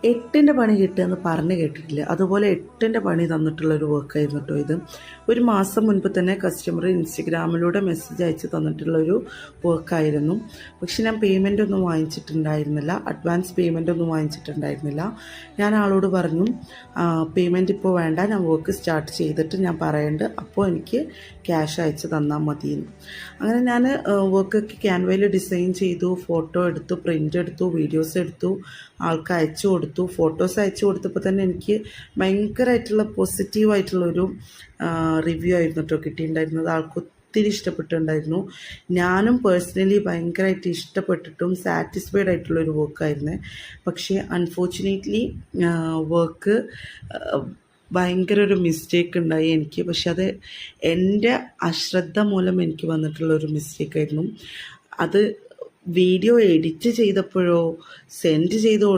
8ൻ്റെ പണി കിട്ടുകയെന്ന് പറഞ്ഞ് കേട്ടിട്ടില്ല. അതുപോലെ 8ൻ്റെ പണി തന്നിട്ടുള്ളൊരു വർക്കായിരുന്നു കേട്ടോ ഇത്. ഒരു മാസം മുൻപ് തന്നെ കസ്റ്റമർ ഇൻസ്റ്റഗ്രാമിലൂടെ മെസ്സേജ് അയച്ച് തന്നിട്ടുള്ളൊരു വർക്കായിരുന്നു. പക്ഷെ ഞാൻ പേയ്മെൻ്റ് ഒന്നും വാങ്ങിച്ചിട്ടുണ്ടായിരുന്നില്ല, അഡ്വാൻസ് പേയ്മെൻ്റ് ഒന്നും വാങ്ങിച്ചിട്ടുണ്ടായിരുന്നില്ല. ഞാൻ ആളോട് പറഞ്ഞു പേയ്മെൻറ്റ് ഇപ്പോൾ വേണ്ട, ഞാൻ വർക്ക് സ്റ്റാർട്ട് ചെയ്തിട്ട് ഞാൻ പറയുന്നുണ്ട്, അപ്പോൾ എനിക്ക് ക്യാഷ് അയച്ച് തന്നാൽ മതിയെന്ന്. അങ്ങനെ ഞാൻ വർക്കൊക്കെ ക്യാൻവയിൽ ഡിസൈൻ ചെയ്തു, ഫോട്ടോ എടുത്തു, പ്രിൻ്റ് എടുത്തു, വീഡിയോസ് എടുത്തു, ആൾക്ക് അയച്ചു കൊടുത്തു. ഫോട്ടോസ് അയച്ചു കൊടുത്തപ്പോൾ തന്നെ എനിക്ക് ഭയങ്കരമായിട്ടുള്ള പോസിറ്റീവായിട്ടുള്ളൊരു റിവ്യൂ ആയിരുന്നു കേട്ടോ കിട്ടിയിട്ടുണ്ടായിരുന്നത്. ആൾക്ക് ഒത്തിരി ഇഷ്ടപ്പെട്ടിട്ടുണ്ടായിരുന്നു. ഞാനും പേഴ്സണലി ഭയങ്കരമായിട്ട് ഇഷ്ടപ്പെട്ടിട്ടും സാറ്റിസ്ഫൈഡ് ആയിട്ടുള്ളൊരു വർക്കായിരുന്നു. പക്ഷേ അൺഫോർച്ചുനേറ്റ്ലി വർക്ക് ഭയങ്കര ഒരു മിസ്റ്റേക്ക് ഉണ്ടായി എനിക്ക്. പക്ഷെ അത് എൻ്റെ അശ്രദ്ധ മൂലം എനിക്ക് വന്നിട്ടുള്ളൊരു മിസ്റ്റേക്കായിരുന്നു. അത് വീഡിയോ എഡിറ്റ് ചെയ്തപ്പോഴോ സെൻഡ് ചെയ്ത്